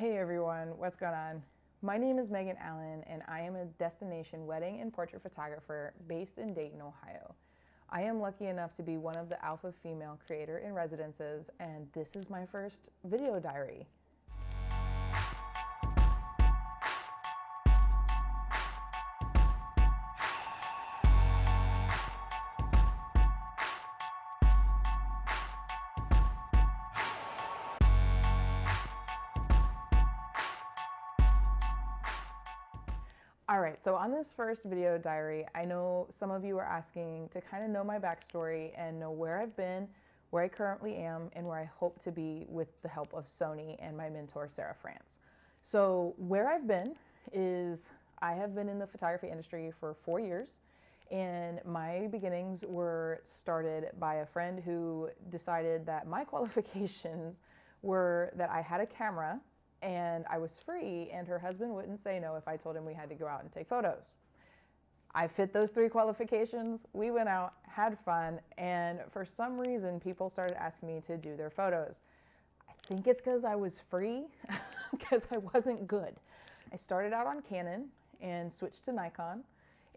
Hey everyone, what's going on? My name is Megan Allen and I am a destination wedding and portrait photographer based in Dayton, Ohio. I am lucky enough to be one of the Alpha Female Creator-in-Residences, and this is my first video diary. All right, so on this first video diary, I know some of you are asking to kind of know my backstory and know where I've been, where I currently am, and where I hope to be with the help of Sony and my mentor, Sara. So where I've been is I have been in the photography industry for 4 years, and my beginnings were started by a friend who decided that my qualifications were that I had a camera and I was free, and her husband wouldn't say no if I told him we had to go out and take photos. I fit those 3 qualifications. We went out, had fun, and for some reason, people started asking me to do their photos. I think it's because I was free, because I wasn't good. I started out on Canon and switched to Nikon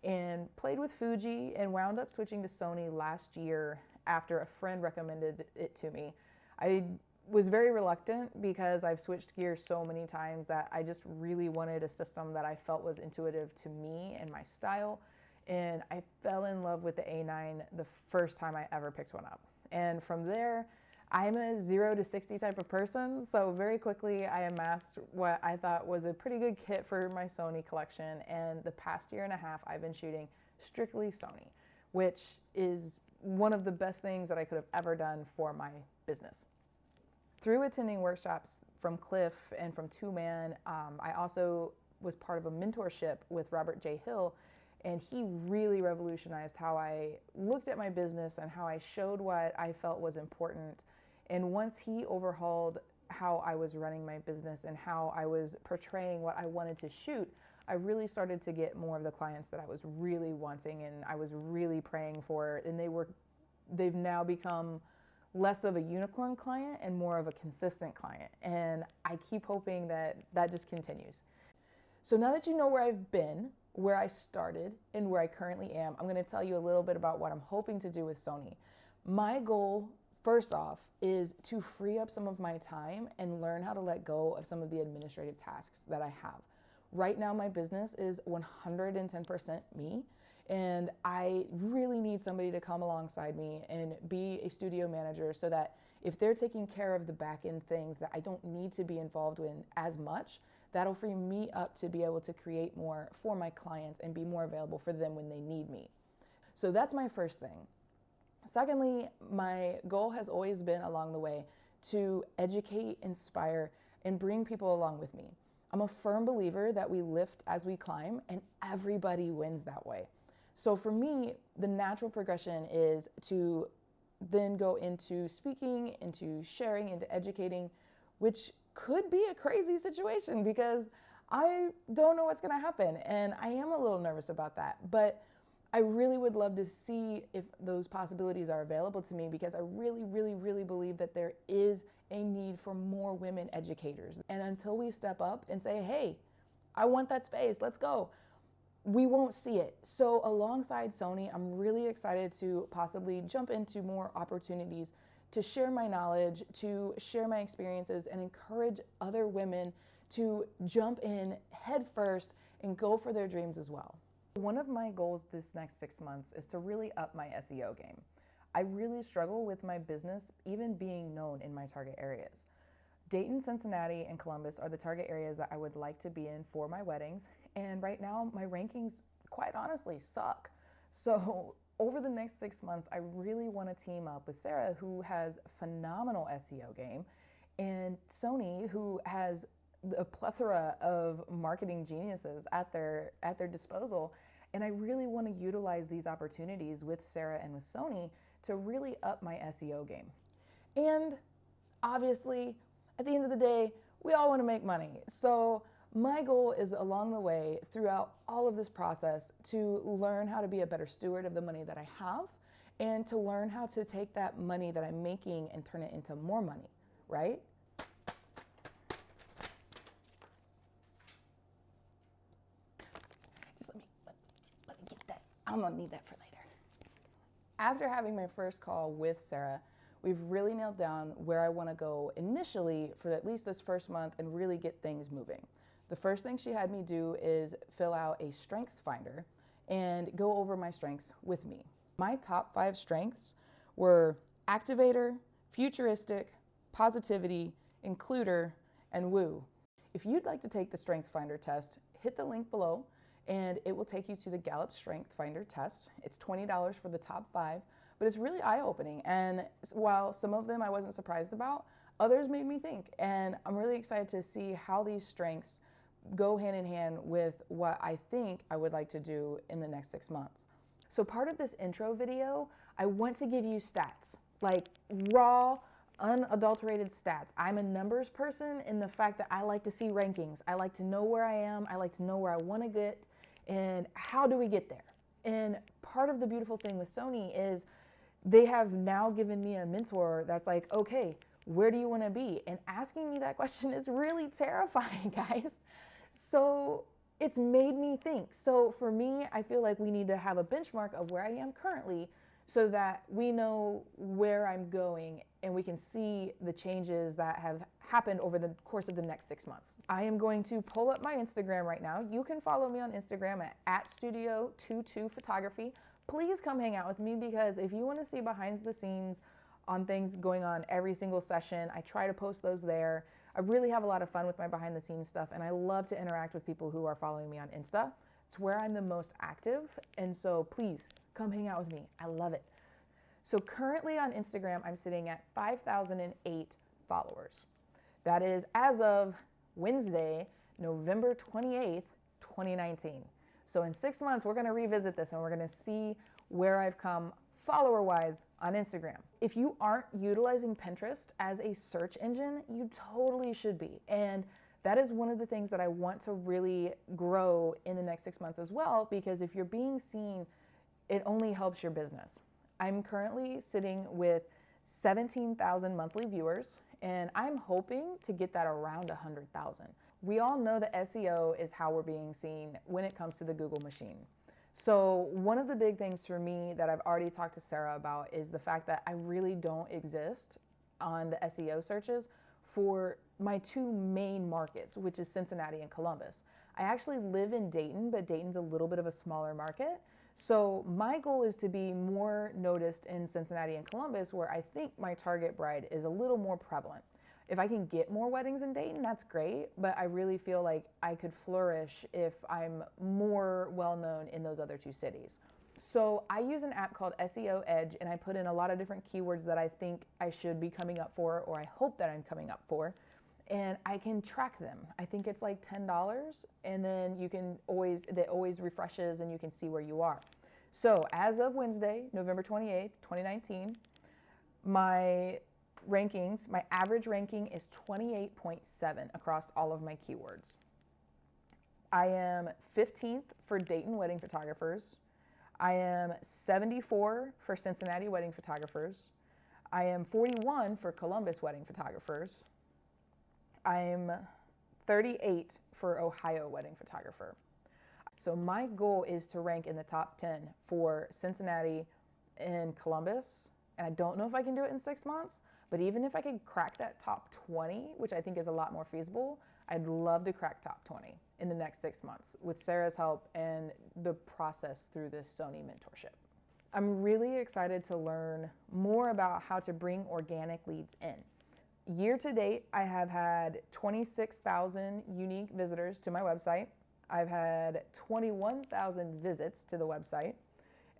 and played with Fuji and wound up switching to Sony last year after a friend recommended it to me. I was very reluctant because I've switched gears so many times that I just really wanted a system that I felt was intuitive to me and my style. And I fell in love with the A9 the first time I ever picked one up. And from there, I'm a 0 to 60 type of person. So very quickly I amassed what I thought was a pretty good kit for my Sony collection. And the past year and a half, I've been shooting strictly Sony, which is one of the best things that I could have ever done for my business. Through attending workshops from Cliff and from Two Man, I also was part of a mentorship with Robert J. Hill, and he really revolutionized how I looked at my business and how I showed what I felt was important. And once he overhauled how I was running my business and how I was portraying what I wanted to shoot, I really started to get more of the clients that I was really wanting and I was really praying for, and they've now become less of a unicorn client and more of a consistent client. And I keep hoping that that just continues. So now that you know where I've been, where I started, and where I currently am, I'm gonna tell you a little bit about what I'm hoping to do with Sony. My goal, first off, is to free up some of my time and learn how to let go of some of the administrative tasks that I have. Right now, my business is 110% me. And I really need somebody to come alongside me and be a studio manager so that if they're taking care of the back end things that I don't need to be involved in as much, that'll free me up to be able to create more for my clients and be more available for them when they need me. So that's my first thing. Secondly, my goal has always been along the way to educate, inspire, and bring people along with me. I'm a firm believer that we lift as we climb, and everybody wins that way. So for me, the natural progression is to then go into speaking, into sharing, into educating, which could be a crazy situation because I don't know what's gonna happen. And I am a little nervous about that, but I really would love to see if those possibilities are available to me because I really, really, really believe that there is a need for more women educators. And until we step up and say, hey, I want that space, let's go, we won't see it. So alongside Sony, I'm really excited to possibly jump into more opportunities to share my knowledge, to share my experiences, and encourage other women to jump in head first and go for their dreams as well. One of my goals this next 6 months is to really up my SEO game. I really struggle with my business even being known in my target areas. Dayton, Cincinnati, and Columbus are the target areas that I would like to be in for my weddings. And right now, my rankings, quite honestly, suck. So over the next 6 months, I really want to team up with Sara, who has phenomenal SEO game, and Sony, who has a plethora of marketing geniuses at their disposal. And I really want to utilize these opportunities with Sara and with Sony to really up my SEO game. And obviously, at the end of the day, we all want to make money. So my goal is along the way throughout all of this process to learn how to be a better steward of the money that I have and to learn how to take that money that I'm making and turn it into more money, right? I'm gonna need that for later. After having my first call with Sara, we've really nailed down where I want to go initially for at least this first month and really get things moving. The first thing she had me do is fill out a strengths finder and go over my strengths with me. My top 5 strengths were activator, futuristic, positivity, includer, and woo. If you'd like to take the strengths finder test, hit the link below and it will take you to the Gallup Strength Finder test. It's $20 for the top 5, but it's really eye-opening. And while some of them I wasn't surprised about, others made me think. And I'm really excited to see how these strengths go hand in hand with what I think I would like to do in the next 6 months. So part of this intro video, I want to give you stats, like raw, unadulterated stats. I'm a numbers person in the fact that I like to see rankings. I like to know where I am. I like to know where I want to get and how do we get there. And part of the beautiful thing with Sony is they have now given me a mentor that's like, okay, where do you want to be? And asking me that question is really terrifying, guys. So it's made me think. So for me, I feel like we need to have a benchmark of where I am currently so that we know where I'm going and we can see the changes that have happened over the course of the next 6 months. I am going to pull up my Instagram right now. You can follow me on Instagram at @studio22photography. Please come hang out with me, because if you want to see behind the scenes on things going on every single session, I try to post those there. I really have a lot of fun with my behind the scenes stuff, and I love to interact with people who are following me on Insta. It's where I'm the most active, and so please come hang out with me. I love it. So currently on Instagram, I'm sitting at 5,008 followers. That is as of Wednesday, November 28th, 2019. So in 6 months, we're gonna revisit this and we're gonna see where I've come follower-wise on Instagram. If you aren't utilizing Pinterest as a search engine, you totally should be. And that is one of the things that I want to really grow in the next 6 months as well, because if you're being seen, it only helps your business. I'm currently sitting with 17,000 monthly viewers, and I'm hoping to get that around 100,000. We all know that SEO is how we're being seen when it comes to the Google machine. So one of the big things for me that I've already talked to Sara about is the fact that I really don't exist on the SEO searches for my 2 main markets, which is Cincinnati and Columbus. I actually live in Dayton, but Dayton's a little bit of a smaller market. So my goal is to be more noticed in Cincinnati and Columbus, where I think my target bride is a little more prevalent. If I can get more weddings in Dayton, that's great, but I really feel like I could flourish if I'm more well-known in those other 2 cities. So I use an app called SEO Edge, and I put in a lot of different keywords that I think I should be coming up for, or I hope that I'm coming up for, and I can track them. I think it's like $10, and then you can it always refreshes and you can see where you are. So as of Wednesday, November 28th, 2019, my rankings, my average ranking is 28.7 across all of my keywords. I am 15th for Dayton wedding photographers. I am 74 for Cincinnati wedding photographers. I am 41 for Columbus wedding photographers. I'm 38 for Ohio wedding photographer. So my goal is to rank in the top 10 for Cincinnati and Columbus. And I don't know if I can do it in 6 months, but even if I could crack that top 20, which I think is a lot more feasible, I'd love to crack top 20 in the next 6 months with Sara's help and the process through this Sony mentorship. I'm really excited to learn more about how to bring organic leads in. Year to date, I have had 26,000 unique visitors to my website. I've had 21,000 visits to the website,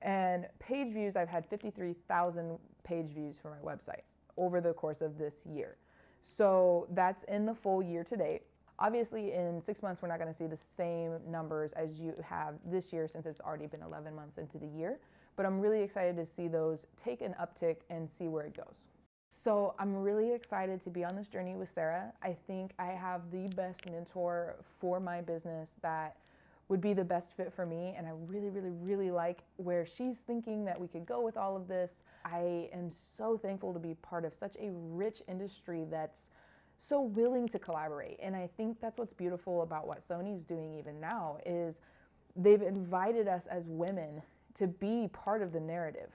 and page views, I've had 53,000 page views for my website over the course of this year. So that's in the full year to date. Obviously, in 6 months, we're not going to see the same numbers as you have this year, since it's already been 11 months into the year, but I'm really excited to see those take an uptick and see where it goes. So I'm really excited to be on this journey with Sara. I think I have the best mentor for my business that would be the best fit for me, and I really, really, really like where she's thinking that we could go with all of this. I am so thankful to be part of such a rich industry that's so willing to collaborate, and I think that's what's beautiful about what Sony's doing even now is they've invited us as women to be part of the narrative.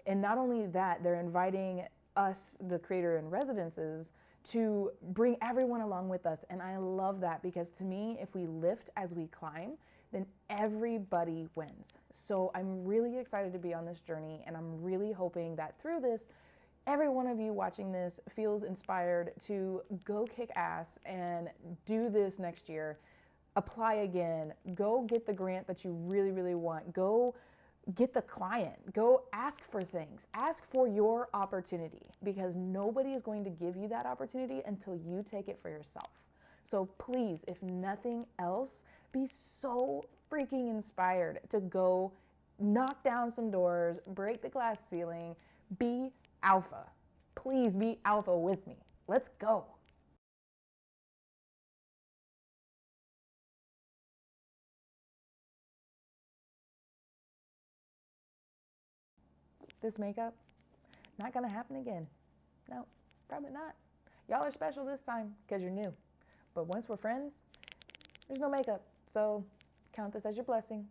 And not only that, they're inviting us, the creator-in-residences, to bring everyone along with us. And I love that, because to me, if we lift as we climb, then everybody wins. So I'm really excited to be on this journey, and I'm really hoping that through this, every one of you watching this feels inspired to go kick ass and do this next year. Apply again, go get the grant that you really, really want. Go get the client, go ask for things, ask for your opportunity, because nobody is going to give you that opportunity until you take it for yourself. So please, if nothing else, be so freaking inspired to go knock down some doors, break the glass ceiling, be alpha. Please be alpha with me. Let's go. This makeup, not gonna happen again. No, probably not. Y'all are special this time because you're new. But once we're friends, there's no makeup. So count this as your blessing.